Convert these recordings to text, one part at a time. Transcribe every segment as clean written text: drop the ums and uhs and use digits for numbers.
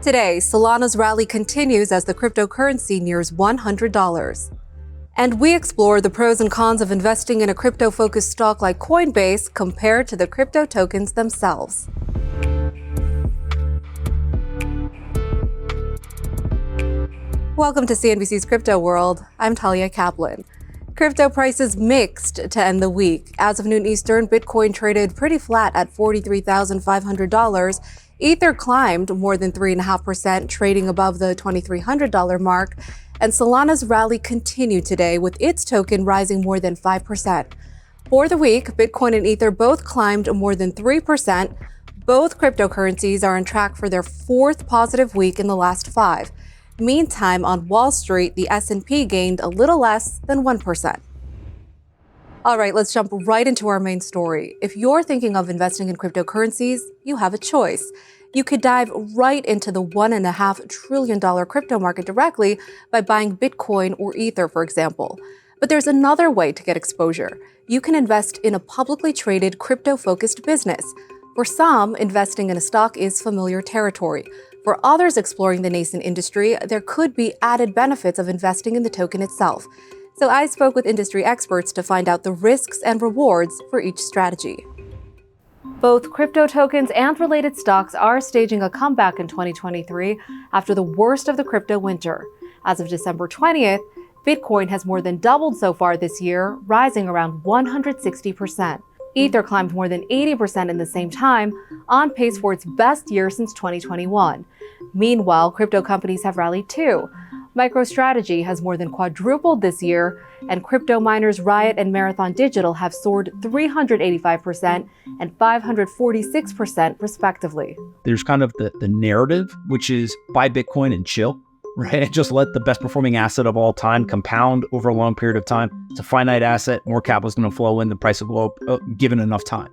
Today, Solana's rally continues as the cryptocurrency nears $100. And we explore the pros and cons of investing in a crypto-focused stock like Coinbase compared to the crypto tokens themselves. Welcome to CNBC's Crypto World. I'm Talia Kaplan. Crypto prices mixed to end the week. As of noon Eastern, Bitcoin traded pretty flat at $43,500. Ether climbed more than 3.5%, trading above the $2,300 mark. And Solana's rally continued today, with its token rising more than 5%. For the week, Bitcoin and Ether both climbed more than 3%. Both cryptocurrencies are on track for their fourth positive week in the last 5. Meantime, on Wall Street, the S&P gained a little less than 1%. All right, let's jump right into our main story. If you're thinking of investing in cryptocurrencies, you have a choice. You could dive right into the $1.5 trillion crypto market directly by buying Bitcoin or Ether, for example. But there's another way to get exposure. You can invest in a publicly traded crypto-focused business. For some, investing in a stock is familiar territory. For others exploring the nascent industry, there could be added benefits of investing in the token itself. So I spoke with industry experts to find out the risks and rewards for each strategy. Both crypto tokens and related stocks are staging a comeback in 2023 after the worst of the crypto winter. As of December 20th, Bitcoin has more than doubled so far this year, rising around 160%. Ether climbed more than 80% in the same time, on pace for its best year since 2021. Meanwhile, crypto companies have rallied too. MicroStrategy has more than quadrupled this year, and crypto miners Riot and Marathon Digital have soared 385% and 546% respectively. There's kind of the narrative, which is buy Bitcoin and chill, right? Just let the best performing asset of all time compound over a long period of time. It's a finite asset. More capital is going to flow in. The price will go up given enough time.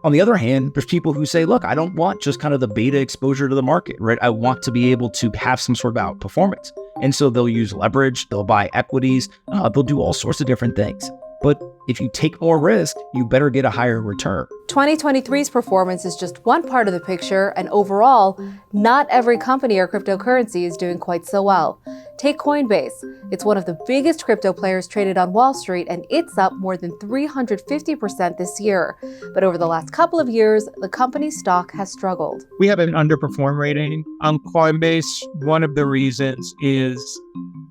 On the other hand, there's people who say, look, I don't want just kind of the beta exposure to the market, right? I want to be able to have some sort of outperformance. And so they'll use leverage, they'll buy equities, they'll do all sorts of different things. But if you take more risk, you better get a higher return. 2023's performance is just one part of the picture, and overall, not every company or cryptocurrency is doing quite so well. Take Coinbase. It's one of the biggest crypto players traded on Wall Street, and it's up more than 350% this year. But over the last couple of years, the company's stock has struggled. We have an underperform rating on Coinbase. One of the reasons is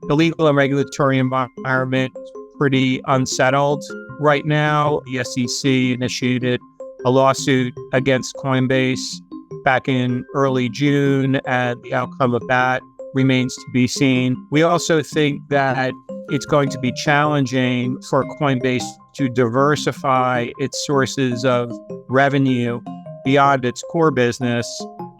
the legal and regulatory environment pretty unsettled. Right now, the SEC initiated a lawsuit against Coinbase back in early June, and the outcome of that remains to be seen. We also think that it's going to be challenging for Coinbase to diversify its sources of revenue beyond its core business,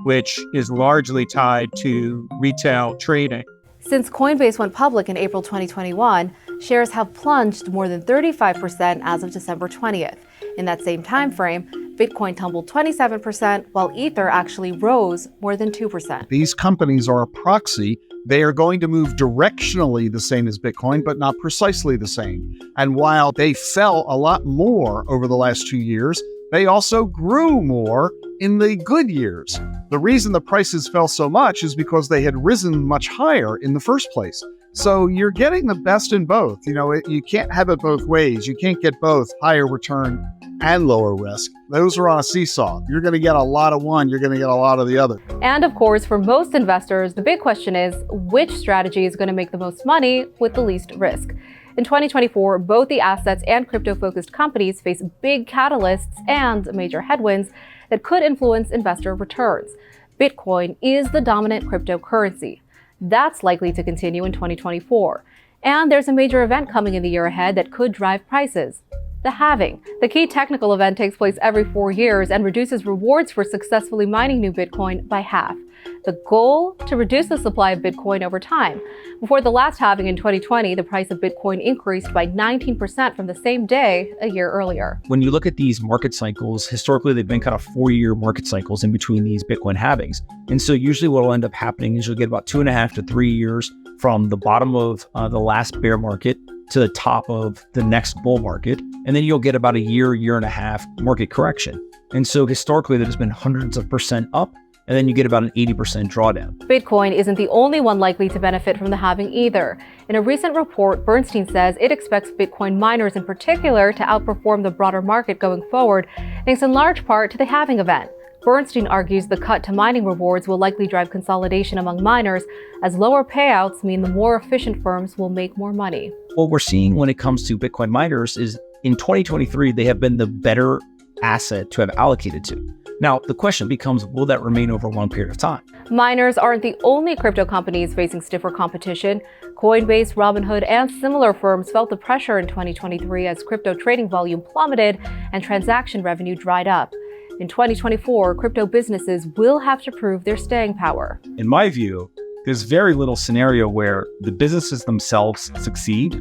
which is largely tied to retail trading. Since Coinbase went public in April 2021, shares have plunged more than 35% as of December 20th. In that same time frame, Bitcoin tumbled 27%, while Ether actually rose more than 2%. These companies are a proxy. They are going to move directionally the same as Bitcoin, but not precisely the same. And while they fell a lot more over the last 2 years, they also grew more in the good years. The reason the prices fell so much is because they had risen much higher in the first place. So you're getting the best in both. You can't have it both ways. You can't get both higher return and lower risk. Those are on a seesaw. You're going to get a lot of one, you're going to get a lot of the other. And of course, for most investors, the big question is, which strategy is going to make the most money with the least risk? In 2024, both the assets and crypto-focused companies face big catalysts and major headwinds that could influence investor returns. Bitcoin is the dominant cryptocurrency. That's likely to continue in 2024. And there's a major event coming in the year ahead that could drive prices. The halving. The key technical event takes place every 4 years and reduces rewards for successfully mining new Bitcoin by half. The goal? To reduce the supply of Bitcoin over time. Before the last halving in 2020, the price of Bitcoin increased by 19% from the same day a year earlier. When you look at these market cycles, historically, they've been kind of 4-year market cycles in between these Bitcoin halvings. And so usually what will end up happening is you'll get about 2.5 to 3 years from the bottom of the last bear market to the top of the next bull market. And then you'll get about a year and a half market correction. And so historically, there's been hundreds of percent up and then you get about an 80% drawdown. Bitcoin isn't the only one likely to benefit from the halving either. In a recent report, Bernstein says it expects Bitcoin miners in particular to outperform the broader market going forward, thanks in large part to the halving event. Bernstein argues the cut to mining rewards will likely drive consolidation among miners, as lower payouts mean the more efficient firms will make more money. What we're seeing when it comes to Bitcoin miners is in 2023, they have been the better asset to have allocated to. Now, the question becomes, will that remain over a long period of time? Miners aren't the only crypto companies facing stiffer competition. Coinbase, Robinhood, and similar firms felt the pressure in 2023 as crypto trading volume plummeted and transaction revenue dried up. In 2024, crypto businesses will have to prove their staying power. In my view, there's very little scenario where the businesses themselves succeed,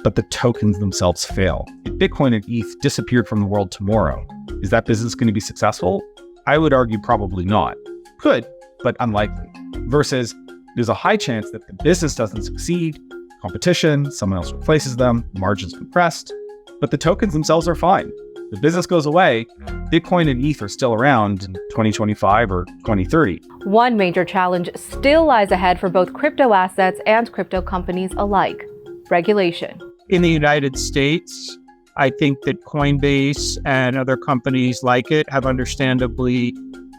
but the tokens themselves fail. If Bitcoin and ETH disappeared from the world tomorrow, is that business going to be successful? I would argue probably not. Could, but unlikely. Versus there's a high chance that the business doesn't succeed, competition, someone else replaces them, margins compressed, but the tokens themselves are fine. The business goes away, Bitcoin and ETH are still around in 2025 or 2030. One major challenge still lies ahead for both crypto assets and crypto companies alike: regulation. In the United States, I think that Coinbase and other companies like it have understandably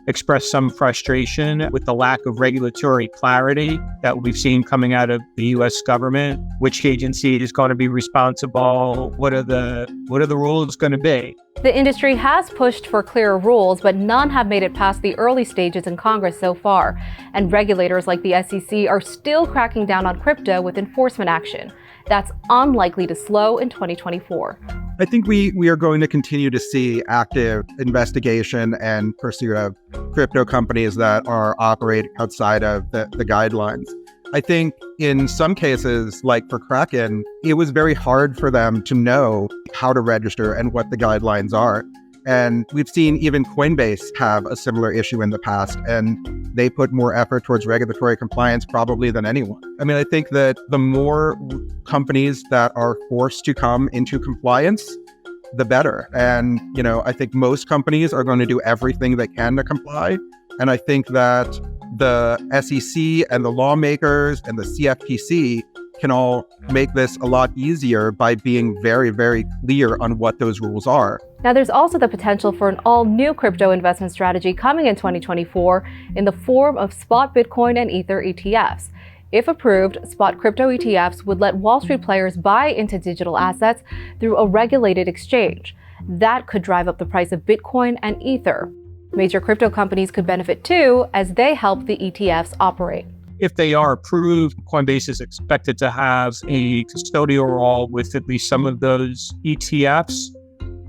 expressed some frustration with the lack of regulatory clarity that we've seen coming out of the U.S. government. Which agency is going to be responsible? What are the rules going to be? The industry has pushed for clearer rules, but none have made it past the early stages in Congress so far. And regulators like the SEC are still cracking down on crypto with enforcement action. That's unlikely to slow in 2024. I think we are going to continue to see active investigation and pursuit of crypto companies that are operating outside of the guidelines. I think in some cases, like for Kraken, it was very hard for them to know how to register and what the guidelines are. And we've seen even Coinbase have a similar issue in the past, and they put more effort towards regulatory compliance probably than anyone. I mean, I think that the more companies that are forced to come into compliance, the better. And, I think most companies are going to do everything they can to comply. And I think that the SEC and the lawmakers and the CFTC can all make this a lot easier by being very, very clear on what those rules are. Now, there's also the potential for an all-new crypto investment strategy coming in 2024 in the form of spot Bitcoin and Ether ETFs. If approved, spot crypto ETFs would let Wall Street players buy into digital assets through a regulated exchange. That could drive up the price of Bitcoin and Ether. Major crypto companies could benefit too, as they help the ETFs operate. If they are approved, Coinbase is expected to have a custodial role with at least some of those ETFs,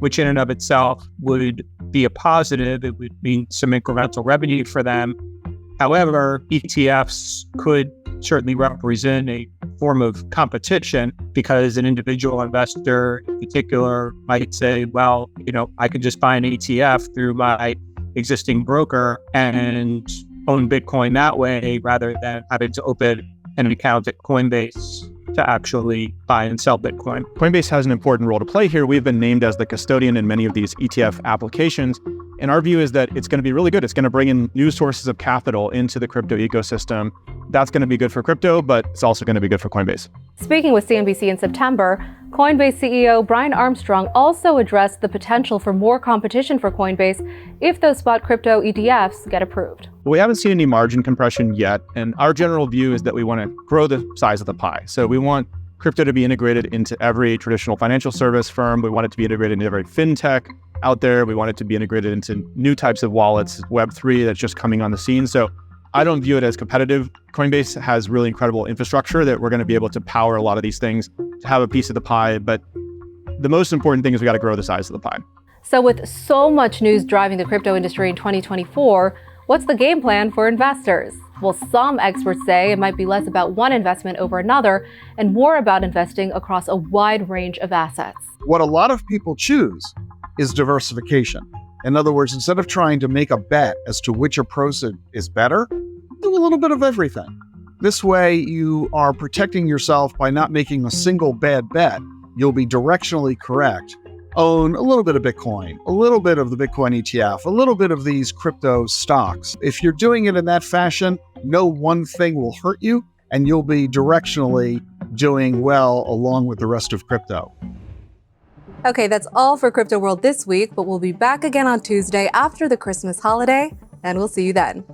which in and of itself would be a positive. It would mean some incremental revenue for them. However, ETFs could certainly represent a form of competition because an individual investor in particular might say, well, I could just buy an ETF through my existing broker and own Bitcoin that way rather than having to open an account at Coinbase to actually buy and sell Bitcoin. Coinbase has an important role to play here. We've been named as the custodian in many of these ETF applications. And our view is that it's going to be really good. It's going to bring in new sources of capital into the crypto ecosystem. That's going to be good for crypto, but it's also going to be good for Coinbase. Speaking with CNBC in September, Coinbase CEO Brian Armstrong also addressed the potential for more competition for Coinbase if those spot crypto ETFs get approved. We haven't seen any margin compression yet, and our general view is that we want to grow the size of the pie. So we want crypto to be integrated into every traditional financial service firm. We want it to be integrated into every fintech out there. We want it to be integrated into new types of wallets, Web3 that's just coming on the scene. So I don't view it as competitive. Coinbase has really incredible infrastructure that we're going to be able to power a lot of these things to have a piece of the pie. But the most important thing is we got to grow the size of the pie. So with so much news driving the crypto industry in 2024, what's the game plan for investors? Well, some experts say it might be less about one investment over another and more about investing across a wide range of assets. What a lot of people choose is diversification. In other words, instead of trying to make a bet as to which approach is better, do a little bit of everything. This way, you are protecting yourself by not making a single bad bet. You'll be directionally correct, own a little bit of Bitcoin, a little bit of the Bitcoin ETF, a little bit of these crypto stocks. If you're doing it in that fashion, no one thing will hurt you, and you'll be directionally doing well along with the rest of crypto. Okay, that's all for Crypto World this week, but we'll be back again on Tuesday after the Christmas holiday, and we'll see you then.